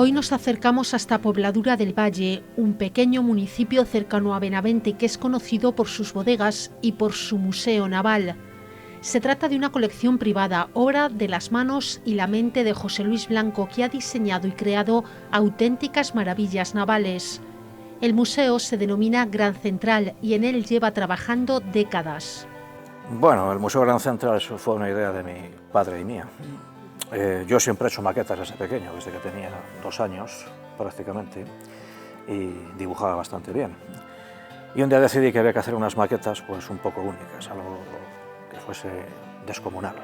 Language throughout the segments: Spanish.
Hoy nos acercamos hasta Pobladura del Valle, un pequeño municipio cercano a Benavente que es conocido por sus bodegas y por su museo naval. Se trata de una colección privada, obra de las manos y la mente de José Luis Blanco, que ha diseñado y creado auténticas maravillas navales. El museo se denomina Gran Central y en él lleva trabajando décadas. Bueno, el Museo Gran Central fue una idea de mi padre y mía. Yo siempre he hecho maquetas desde pequeño, desde que tenía 2 años prácticamente, y dibujaba bastante bien. Y un día decidí que había que hacer unas maquetas pues un poco únicas, algo que fuese descomunal.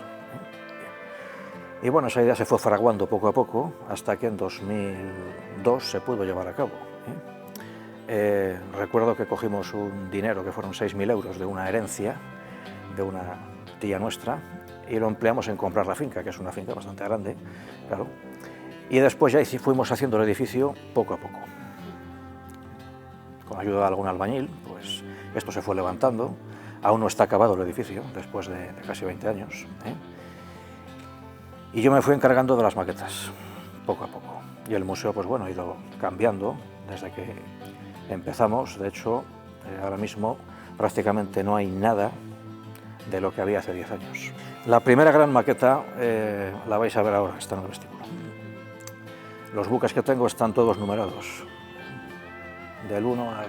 Y bueno, esa idea se fue fraguando poco a poco hasta que en 2002 se pudo llevar a cabo. Recuerdo que cogimos un dinero que fueron 6.000 euros de una herencia de una tía nuestra y lo empleamos en comprar la finca, que es una finca bastante grande, claro. Y después ya fuimos haciendo el edificio poco a poco. Con ayuda de algún albañil, pues esto se fue levantando. Aún no está acabado el edificio, después de casi 20 años. Y yo me fui encargando de las maquetas, poco a poco. Y el museo, pues bueno, ha ido cambiando desde que empezamos. De hecho, ahora mismo prácticamente no hay nada de lo que había hace 10 años. La primera gran maqueta la vais a ver ahora, está en el vestíbulo. Los buques que tengo están todos numerados, del 1 al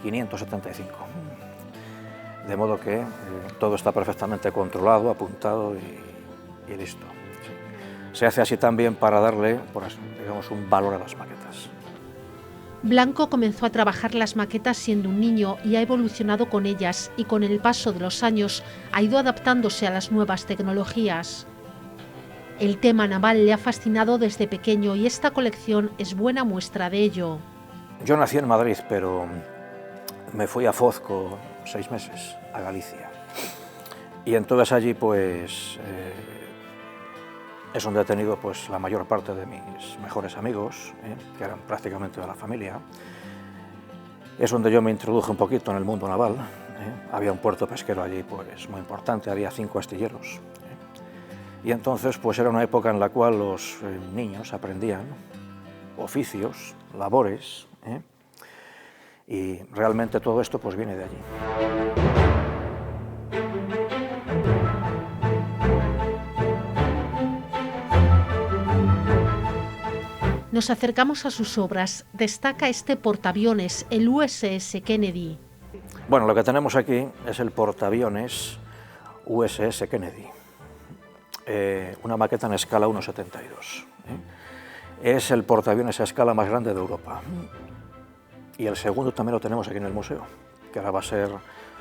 575. De modo que todo está perfectamente controlado, apuntado y listo. Sí. Se hace así también para darle, digamos, un valor a las maquetas. Blanco comenzó a trabajar las maquetas siendo un niño y ha evolucionado con ellas y con el paso de los años ha ido adaptándose a las nuevas tecnologías. El tema naval le ha fascinado desde pequeño y esta colección es buena muestra de ello. Yo nací en Madrid, pero me fui a Foz con 6 meses, a Galicia. Y entonces allí pues es donde he tenido pues la mayor parte de mis mejores amigos, que eran prácticamente de la familia. Es donde yo me introduje un poquito en el mundo naval. Había un puerto pesquero allí pues muy importante, había 5 astilleros. Y entonces pues era una época en la cual los niños aprendían oficios, labores, y realmente todo esto pues viene de allí. Nos acercamos a sus obras. Destaca este portaaviones, el USS Kennedy. Bueno, lo que tenemos aquí es el portaaviones USS Kennedy, una maqueta en escala 1,72. Es el portaaviones a escala más grande de Europa. Y el segundo también lo tenemos aquí en el museo, que ahora va a ser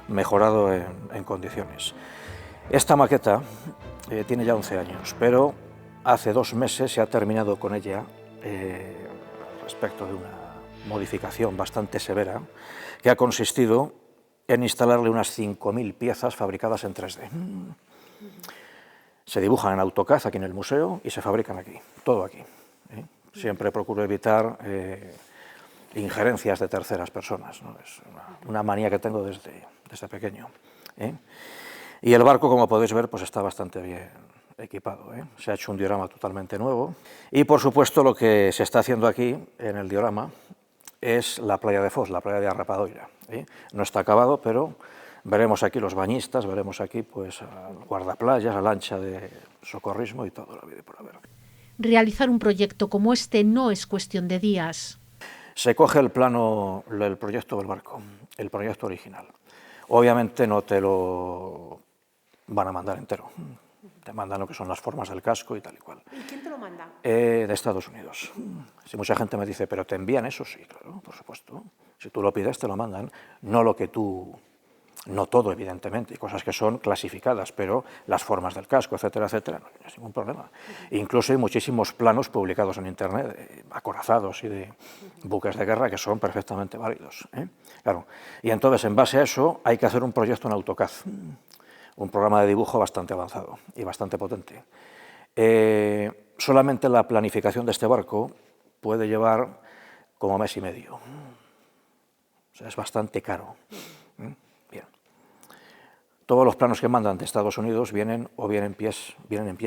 mejorado en condiciones. Esta maqueta tiene ya 11 años, pero hace 2 meses se ha terminado con ella respecto de una modificación bastante severa que ha consistido en instalarle unas 5.000 piezas fabricadas en 3D. Se dibujan en AutoCAD aquí en el museo y se fabrican aquí, todo aquí. Siempre procuro evitar injerencias de terceras personas, ¿no? Es una manía que tengo desde pequeño. Y el barco, como podéis ver, pues está bastante bien equipado. Se ha hecho un diorama totalmente nuevo y, por supuesto, lo que se está haciendo aquí en el diorama es la playa de Foz, la playa de Arrapadoira. No está acabado, pero veremos aquí los bañistas, veremos aquí pues al guardaplayas, la lancha de socorrismo y todo lo que hay por haber. Realizar un proyecto como este no es cuestión de días. Se coge el plano, el proyecto del barco, el proyecto original. Obviamente no te lo van a mandar entero. Te mandan lo que son las formas del casco y tal y cual. ¿Y quién te lo manda? De Estados Unidos. Si mucha gente me dice, ¿pero te envían eso? Sí, claro, por supuesto. Si tú lo pides, te lo mandan. No lo que tú... No todo, evidentemente, hay cosas que son clasificadas, pero las formas del casco, etcétera, etcétera, no hay ningún problema. Incluso hay muchísimos planos publicados en Internet, de acorazados y de buques de guerra que son perfectamente válidos. Claro. Y entonces, en base a eso, hay que hacer un proyecto en AutoCAD, un programa de dibujo bastante avanzado y bastante potente. Solamente la planificación de este barco puede llevar como 1 mes y medio. O sea, es bastante caro. Bien. Todos los planos que mandan de Estados Unidos vienen en pies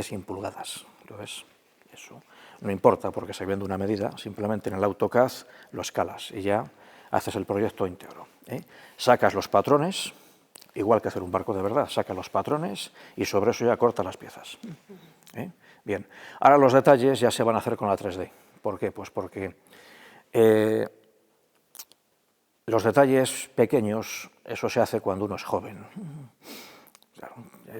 sin pulgadas. Entonces, eso. no importa porque se viendo una medida, simplemente en el AutoCAD lo escalas y ya haces el proyecto íntegro. Sacas los patrones, igual que hacer un barco de verdad, sacas los patrones y sobre eso ya cortas las piezas. Bien, ahora los detalles ya se van a hacer con la 3D. ¿Por qué? Pues porque los detalles pequeños, eso se hace cuando uno es joven. Claro,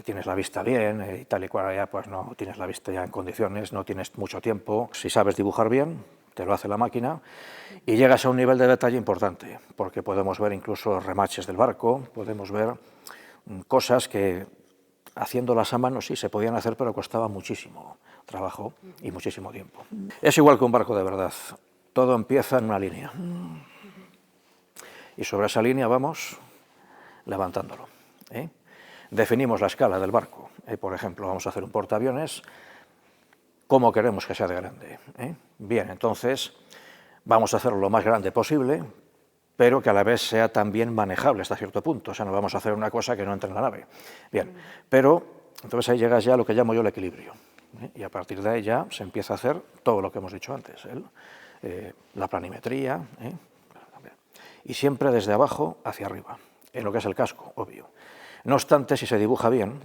tienes la vista bien y tal y cual, ya pues no tienes la vista ya en condiciones, no tienes mucho tiempo. Si sabes dibujar bien, te lo hace la máquina y llegas a un nivel de detalle importante, porque podemos ver incluso remaches del barco, podemos ver cosas que haciéndolas a mano sí se podían hacer, pero costaba muchísimo trabajo y muchísimo tiempo. Es igual que un barco de verdad, todo empieza en una línea y sobre esa línea vamos levantándolo. Definimos la escala del barco, por ejemplo, vamos a hacer un portaaviones, ¿cómo queremos que sea de grande? Bien, entonces vamos a hacerlo lo más grande posible, pero que a la vez sea también manejable hasta cierto punto, o sea, no vamos a hacer una cosa que no entre en la nave. Bien, pero entonces ahí llegas ya a lo que llamo yo el equilibrio, y a partir de ahí ya se empieza a hacer todo lo que hemos dicho antes, la planimetría, y siempre desde abajo hacia arriba, en lo que es el casco, obvio. No obstante, si se dibuja bien,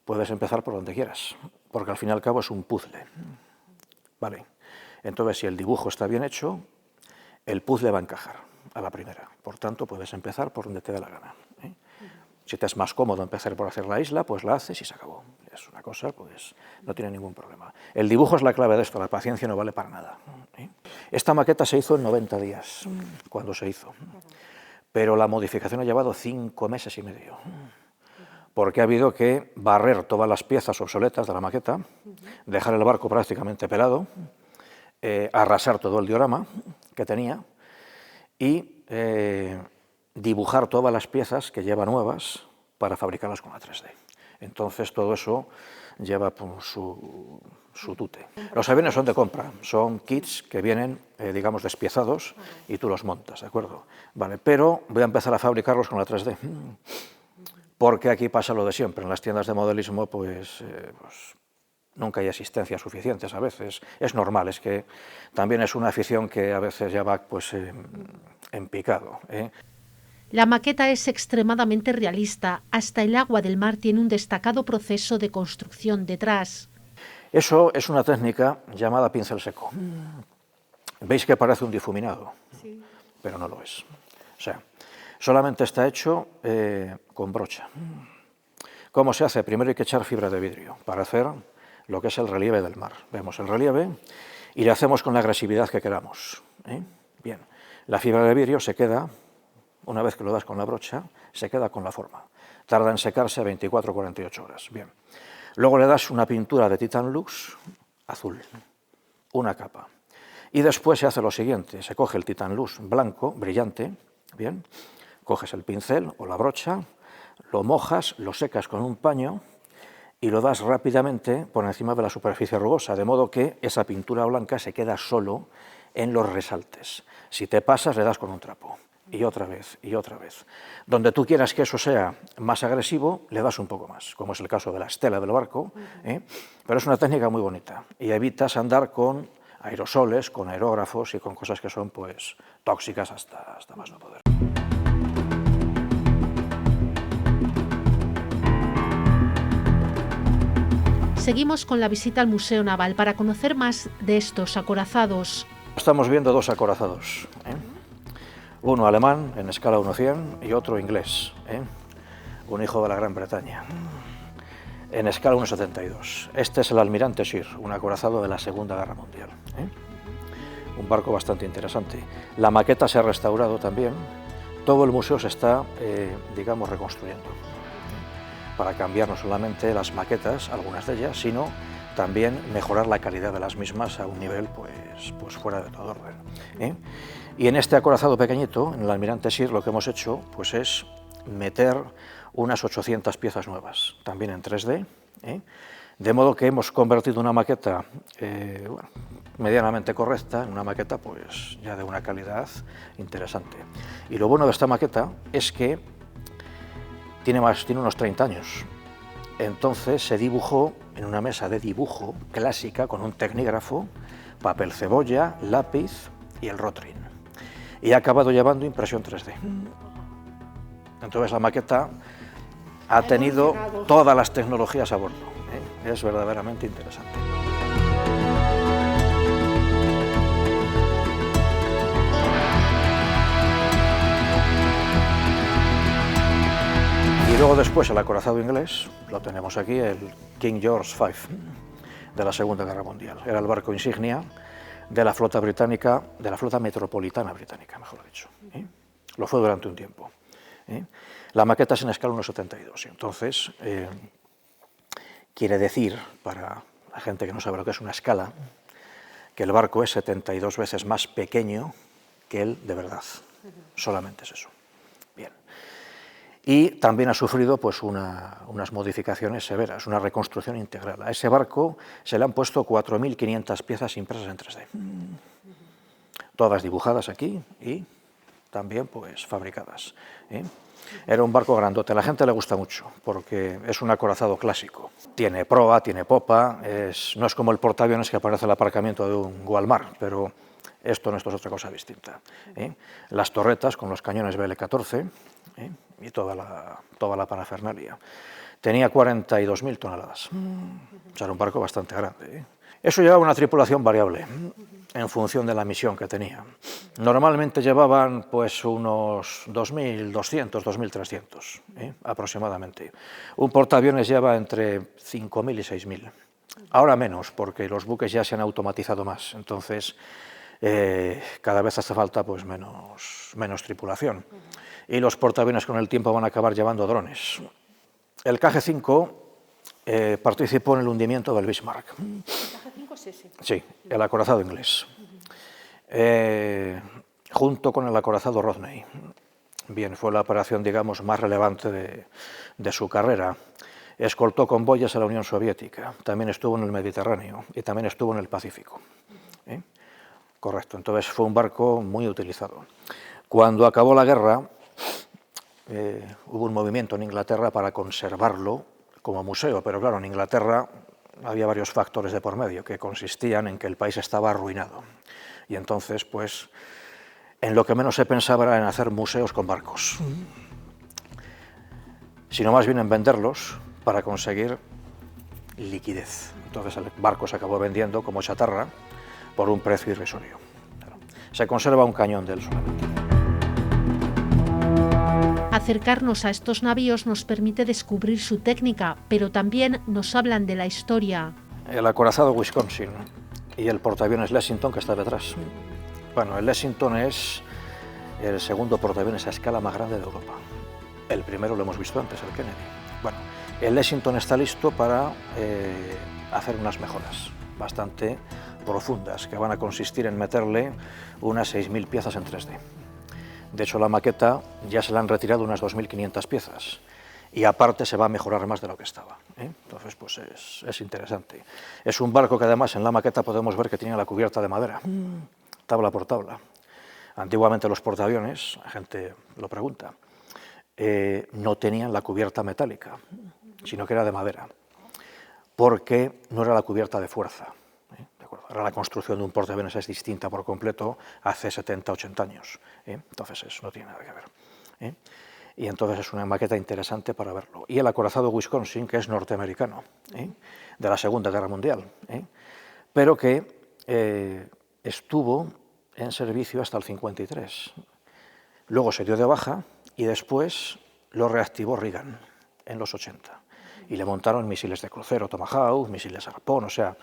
puedes empezar por donde quieras, porque al fin y al cabo es un puzzle. Vale. Entonces, si el dibujo está bien hecho, el puzzle va a encajar a la primera. Por tanto, puedes empezar por donde te dé la gana. Si te es más cómodo empezar por hacer la isla, pues la haces y se acabó. Es una cosa, pues no tiene ningún problema. El dibujo es la clave de esto, la paciencia no vale para nada. Esta maqueta se hizo en 90 días, cuando se hizo. Pero la modificación ha llevado 5 meses y medio, porque ha habido que barrer todas las piezas obsoletas de la maqueta, dejar el barco prácticamente pelado, arrasar todo el diorama que tenía y dibujar todas las piezas que lleva nuevas para fabricarlas con la 3D. Entonces todo eso lleva pues, su tute. Los aviones son de compra, son kits que vienen, digamos, despiezados y tú los montas, ¿de acuerdo? Vale, pero voy a empezar a fabricarlos con la 3D, porque aquí pasa lo de siempre, en las tiendas de modelismo pues nunca hay asistencias suficientes a veces, es normal, es que también es una afición que a veces ya va pues en picado. La maqueta es extremadamente realista, hasta el agua del mar tiene un destacado proceso de construcción detrás. Eso es una técnica llamada pincel seco. Veis que parece un difuminado, sí, pero no lo es. O sea, solamente está hecho con brocha. ¿Cómo se hace? Primero hay que echar fibra de vidrio para hacer lo que es el relieve del mar. Vemos el relieve y le hacemos con la agresividad que queramos. Bien, la fibra de vidrio se queda, una vez que lo das con la brocha, se queda con la forma. Tarda en secarse 24 o 48 horas. Bien. Luego le das una pintura de Titan Lux azul, una capa. Y después se hace lo siguiente, se coge el Titan Lux blanco, brillante, bien, coges el pincel o la brocha, lo mojas, lo secas con un paño y lo das rápidamente por encima de la superficie rugosa, de modo que esa pintura blanca se queda solo en los resaltes. Si te pasas, le das con un trapo. Y otra vez, y otra vez. Donde tú quieras que eso sea más agresivo, le das un poco más, como es el caso de la estela del barco, pero es una técnica muy bonita y evitas andar con aerosoles, con aerógrafos y con cosas que son pues tóxicas hasta más no poder. Seguimos con la visita al Museo Naval para conocer más de estos acorazados. Estamos viendo dos acorazados, uno alemán en escala 1:100 y otro inglés, un hijo de la Gran Bretaña, en escala 1:72. Este es el Almirante Scheer, un acorazado de la Segunda Guerra Mundial. Un barco bastante interesante. La maqueta se ha restaurado también, todo el museo se está, digamos, reconstruyendo, para cambiar no solamente las maquetas, algunas de ellas, sino también mejorar la calidad de las mismas a un nivel pues fuera de todo orden. Y en este acorazado pequeñito, en el Almirante Scheer, lo que hemos hecho pues es meter unas 800 piezas nuevas, también en 3D, de modo que hemos convertido una maqueta bueno, medianamente correcta en una maqueta pues ya de una calidad interesante. Y lo bueno de esta maqueta es que tiene unos 30 años, entonces se dibujó en una mesa de dibujo clásica con un tecnígrafo, papel cebolla, lápiz y el Rotring. Y ha acabado llevando impresión 3D. Entonces la maqueta ha tenido todas las tecnologías a bordo. Es verdaderamente interesante. Y luego después el acorazado inglés, lo tenemos aquí, el King George V de la Segunda Guerra Mundial. Era el barco insignia de la flota británica, de la flota metropolitana británica, mejor dicho. Lo fue durante un tiempo. La maqueta es en escala 1,72, entonces quiere decir, para la gente que no sabe lo que es una escala, que el barco es 72 veces más pequeño que él de verdad. Solamente es eso. Bien. Y también ha sufrido pues, unas modificaciones severas, una reconstrucción integral. A ese barco se le han puesto 4.500 piezas impresas en 3D. Todas dibujadas aquí y también pues, fabricadas. Era un barco grandote, a la gente le gusta mucho, porque es un acorazado clásico. Tiene proa, tiene popa, no es como el portaaviones que aparece en el aparcamiento de un Gualmar, pero esto es otra cosa distinta. Las torretas con los cañones BL-14 y toda la parafernalia. Tenía 42.000 toneladas, o sea, era un barco bastante grande. Eso llevaba una tripulación variable, en función de la misión que tenía. Normalmente llevaban pues unos 2.200, 2.300 aproximadamente. Un portaaviones lleva entre 5.000 y 6.000. Ahora menos, porque los buques ya se han automatizado más, entonces cada vez hace falta pues, menos tripulación. Y los portaaviones con el tiempo van a acabar llevando drones. El KG-5 participó en el hundimiento del Bismarck. ¿El KG-5 es ese? Sí, el acorazado inglés. Junto con el acorazado Rodney. Bien, fue la operación, digamos, más relevante de su carrera. Escoltó convoyes a la Unión Soviética, también estuvo en el Mediterráneo y también estuvo en el Pacífico. Correcto, entonces fue un barco muy utilizado. Cuando acabó la guerra, hubo un movimiento en Inglaterra para conservarlo como museo, pero claro, en Inglaterra había varios factores de por medio que consistían en que el país estaba arruinado. Y entonces, pues, en lo que menos se pensaba era en hacer museos con barcos, sino más bien en venderlos para conseguir liquidez. Entonces el barco se acabó vendiendo como chatarra por un precio irrisorio. Se conserva un cañón de él solamente. Acercarnos a estos navíos nos permite descubrir su técnica, pero también nos hablan de la historia. El acorazado Wisconsin y el portaaviones Lexington, que está detrás. Bueno, el Lexington es el segundo portaaviones a escala más grande de Europa. El primero lo hemos visto antes, el Kennedy. Bueno, el Lexington está listo para hacer unas mejoras bastante profundas, que van a consistir en meterle unas 6.000 piezas en 3D. De hecho, la maqueta ya se le han retirado unas 2.500 piezas y aparte se va a mejorar más de lo que estaba. Entonces, pues es interesante. Es un barco que además en la maqueta podemos ver que tiene la cubierta de madera, tabla por tabla. Antiguamente los portaaviones, la gente lo pregunta, no tenían la cubierta metálica, sino que era de madera, porque no era la cubierta de fuerza. Ahora la construcción de un portaaviones es distinta por completo hace 70, 80 años. Entonces eso no tiene nada que ver. Y entonces es una maqueta interesante para verlo. Y el acorazado Wisconsin, que es norteamericano, de la Segunda Guerra Mundial, pero que estuvo en servicio hasta el 53. Luego se dio de baja y después lo reactivó Reagan en los 80. Y le montaron misiles de crucero Tomahawk, misiles Harpoon, o sea,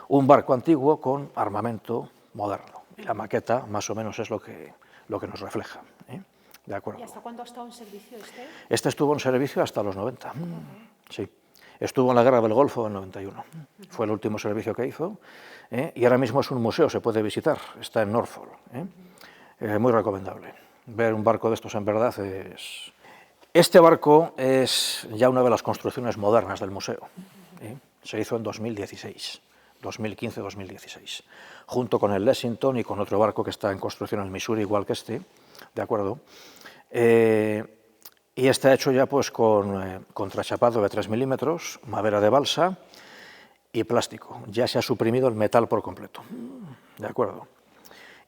un barco antiguo con armamento moderno. Y la maqueta más o menos es lo que nos refleja. ¿De acuerdo? ¿Y hasta cuándo ha estado en servicio este? Este estuvo en servicio hasta los 90. Sí. Estuvo en la Guerra del Golfo en el 91. Fue el último servicio que hizo. Y ahora mismo es un museo, se puede visitar. Está en Norfolk. Muy recomendable. Ver un barco de estos en verdad es... Este barco es ya una de las construcciones modernas del museo. Se hizo en 2016. 2015-2016, junto con el Lexington y con otro barco que está en construcción en el Missouri, igual que este, ¿de acuerdo? y está hecho ya pues con contrachapado de 3 milímetros, madera de balsa y plástico. Ya se ha suprimido el metal por completo, ¿de acuerdo?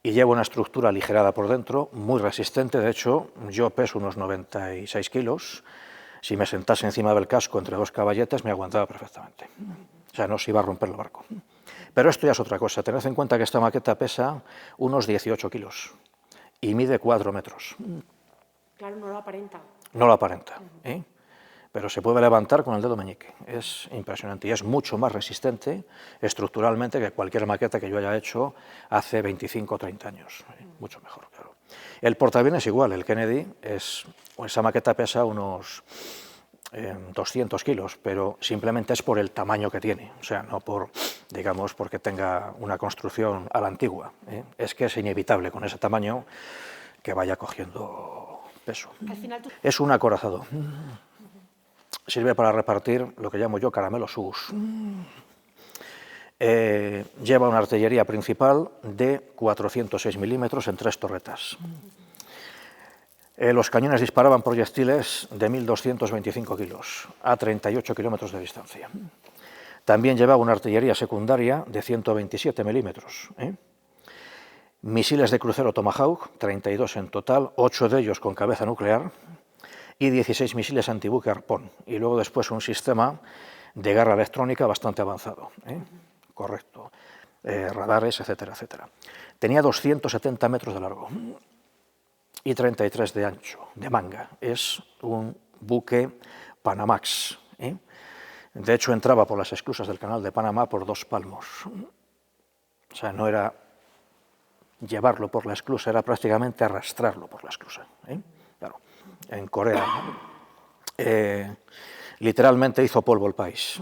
Y lleva una estructura aligerada por dentro, muy resistente. De hecho, yo peso unos 96 kilos. Si me sentase encima del casco entre dos caballetas, me aguantaba perfectamente. O sea, no se iba a romper el barco. Pero esto ya es otra cosa. Tened en cuenta que esta maqueta pesa unos 18 kilos y mide 4 metros. Claro, no lo aparenta. No lo aparenta, ¿eh? Pero se puede levantar con el dedo meñique. Es impresionante y es mucho más resistente estructuralmente que cualquier maqueta que yo haya hecho hace 25 o 30 años. Mucho mejor, claro. El portaaviones es igual, el Kennedy, esa maqueta pesa unos 200 kilos, pero simplemente es por el tamaño que tiene, o sea, no por, digamos, porque tenga una construcción a la antigua, ¿eh? Es que es inevitable con ese tamaño que vaya cogiendo peso. Al final Es un acorazado. Sirve para repartir lo que llamo yo caramelos sus. Lleva una artillería principal de 406 milímetros en 3 torretas. Los cañones disparaban proyectiles de 1.225 kilos a 38 kilómetros de distancia. También llevaba una artillería secundaria de 127 milímetros. Misiles de crucero Tomahawk, 32 en total, 8 de ellos con cabeza nuclear, y 16 misiles antibuque Harpoon, y luego después un sistema de guerra electrónica bastante avanzado, correcto, radares, etcétera, etcétera. Tenía 270 metros de largo y 33 de ancho, de manga. Es un buque Panamax. De hecho, entraba por las esclusas del canal de Panamá por 2 palmos. O sea, no era llevarlo por la esclusa, era prácticamente arrastrarlo por la esclusa. Claro. En Corea, literalmente hizo polvo el país.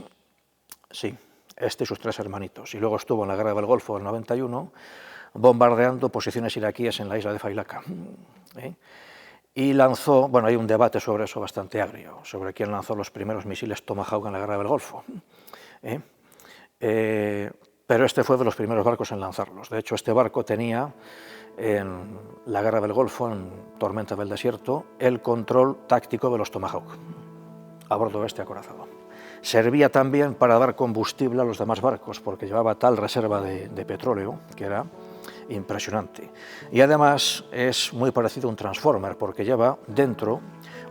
Sí, este y sus 3 hermanitos. Y luego estuvo en la guerra del Golfo del 91, bombardeando posiciones iraquíes en la isla de Failaka. Y lanzó, bueno, hay un debate sobre eso bastante agrio, sobre quién lanzó los primeros misiles Tomahawk en la guerra del Golfo. Pero este fue de los primeros barcos en lanzarlos. De hecho, este barco tenía en la guerra del Golfo, en Tormenta del Desierto, el control táctico de los Tomahawk a bordo de este acorazado. Servía también para dar combustible a los demás barcos, porque llevaba tal reserva de petróleo que era impresionante. Y además es muy parecido a un transformer, porque lleva dentro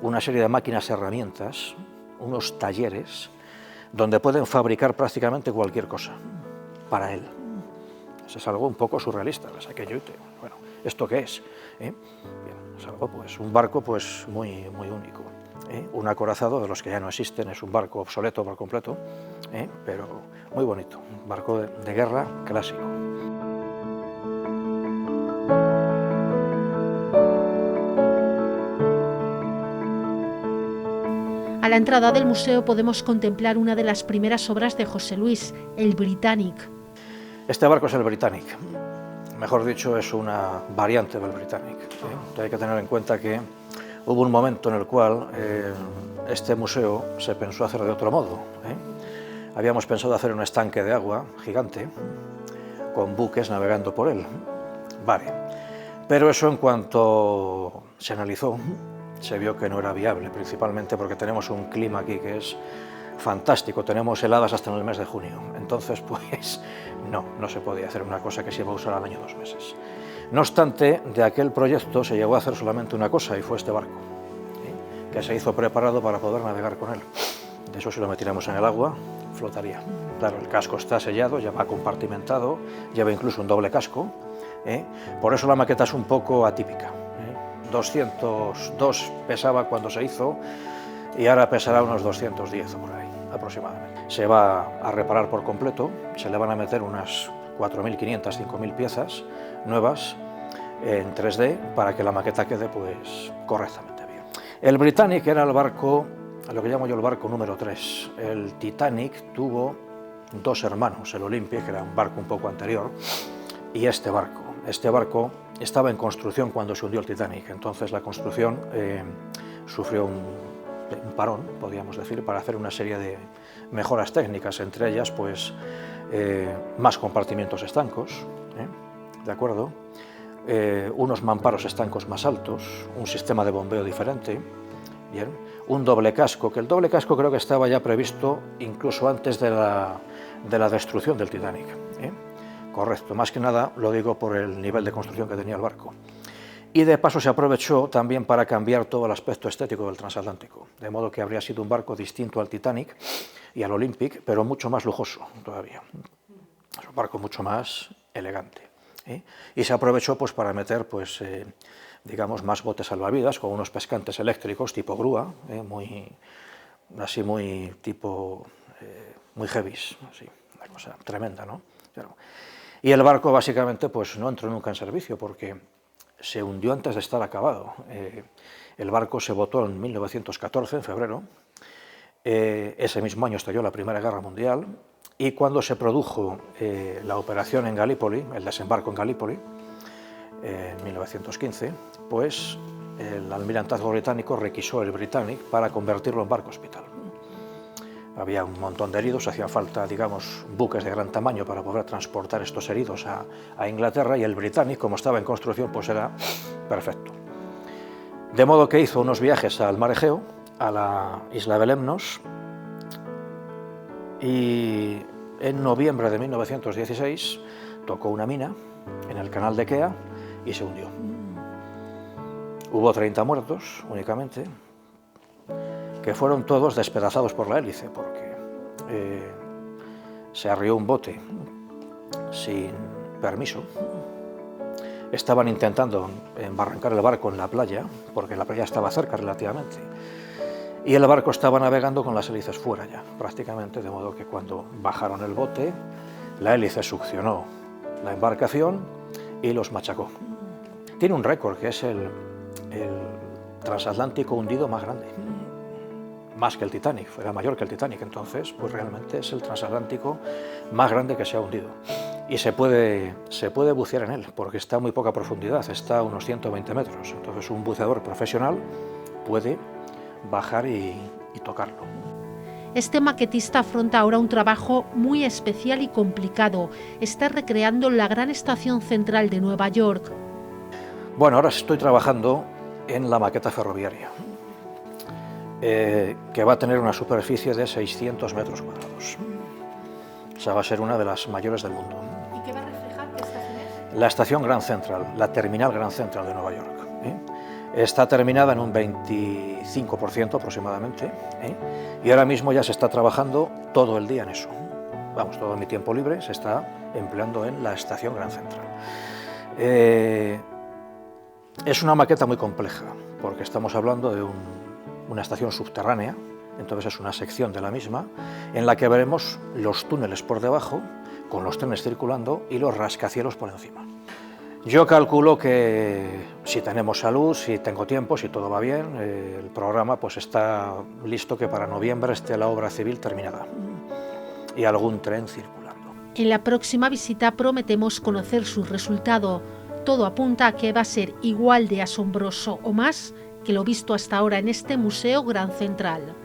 una serie de máquinas y herramientas, unos talleres, donde pueden fabricar prácticamente cualquier cosa para él. Eso es algo un poco surrealista, ¿ves? Aquello, bueno, ¿esto qué es? Bien, es algo, pues, un barco pues, muy, muy único. Un acorazado de los que ya no existen, es un barco obsoleto por completo, pero muy bonito, un barco de guerra clásico. A la entrada del museo podemos contemplar una de las primeras obras de José Luis, el Britannic. Este barco es el Britannic, mejor dicho, es una variante del Britannic. Hay que tener en cuenta que hubo un momento en el cual este museo se pensó hacer de otro modo. Habíamos pensado hacer un estanque de agua gigante con buques navegando por él. Vale, pero eso en cuanto se analizó, se vio que no era viable, principalmente porque tenemos un clima aquí que es fantástico, tenemos heladas hasta en el mes de junio, entonces pues no se podía hacer una cosa que se iba a usar al año 2 meses. No obstante, de aquel proyecto se llegó a hacer solamente una cosa y fue este barco, que se hizo preparado para poder navegar con él. De eso, si lo metiéramos en el agua, flotaría. Claro, el casco está sellado, ya va compartimentado, lleva incluso un doble casco, por eso la maqueta es un poco atípica. 202 pesaba cuando se hizo y ahora pesará unos 210 o por ahí, aproximadamente. Se va a reparar por completo, se le van a meter unas 4.500, 5.000 piezas nuevas en 3D para que la maqueta quede pues correctamente bien. El Britannic era el barco, lo que llamo yo el barco número 3. El Titanic tuvo 2 hermanos, el Olympia, que era un barco un poco anterior, y este barco. Este barco estaba en construcción cuando se hundió el Titanic, entonces la construcción sufrió un parón, podríamos decir, para hacer una serie de mejoras técnicas, entre ellas pues más compartimientos estancos, ¿de acuerdo? Unos mamparos estancos más altos, un sistema de bombeo diferente Bien, un doble casco, que el doble casco creo que estaba ya previsto incluso antes de la destrucción del Titanic. Correcto, más que nada lo digo por el nivel de construcción que tenía el barco. Y de paso se aprovechó también para cambiar todo el aspecto estético del transatlántico, de modo que habría sido un barco distinto al Titanic y al Olympic, pero mucho más lujoso todavía. Es un barco mucho más elegante. Y se aprovechó pues para meter pues, digamos, más botes salvavidas con unos pescantes eléctricos tipo grúa, muy heavies, así, una cosa tremenda, ¿no? Claro. Y el barco básicamente pues no entró nunca en servicio porque se hundió antes de estar acabado. El barco se botó en 1914, en febrero. Ese mismo año estalló la Primera Guerra Mundial y cuando se produjo la operación en Galípoli, el desembarco en Galípoli, en 1915, pues el almirantazgo británico requisó el Britannic para convertirlo en barco hospital. Había un montón de heridos, hacía falta, digamos, buques de gran tamaño para poder transportar estos heridos a Inglaterra y el Britannic, como estaba en construcción, pues era perfecto. De modo que hizo unos viajes al mar Egeo, a la isla de Lemnos, y en noviembre de 1916 tocó una mina en el canal de Kea y se hundió. Hubo 30 muertos únicamente, que fueron todos despedazados por la hélice, porque se arrió un bote sin permiso. Estaban intentando embarrancar el barco en la playa, porque la playa estaba cerca relativamente, y el barco estaba navegando con las hélices fuera ya, prácticamente, de modo que cuando bajaron el bote, la hélice succionó la embarcación y los machacó. Tiene un récord, que es el transatlántico hundido más grande. Más que el Titanic, era mayor que el Titanic, entonces pues realmente es el transatlántico más grande que se ha hundido. Y se puede bucear en él, porque está a muy poca profundidad, está a unos 120 metros, entonces un buceador profesional puede bajar y tocarlo. Este maquetista afronta ahora un trabajo muy especial y complicado. Está recreando la gran estación central de Nueva York. Bueno, ahora estoy trabajando en la maqueta ferroviaria, que va a tener una superficie de 600 metros cuadrados. O sea, va a ser una de las mayores del mundo. ¿Y qué va a reflejar? ¿Qué estación es? La estación Grand Central, la terminal Grand Central de Nueva York. Está terminada en un 25% aproximadamente, y ahora mismo ya se está trabajando todo el día en eso. Vamos, todo mi tiempo libre se está empleando en la estación Grand Central. Es una maqueta muy compleja, porque estamos hablando de una estación subterránea, entonces es una sección de la misma, en la que veremos los túneles por debajo, con los trenes circulando y los rascacielos por encima. Yo calculo que si tenemos salud, si tengo tiempo, si todo va bien, el programa pues está listo, que para noviembre esté la obra civil terminada y algún tren circulando. En la próxima visita prometemos conocer su resultado. Todo apunta a que va a ser igual de asombroso o más que lo visto hasta ahora en este Museo Grand Central.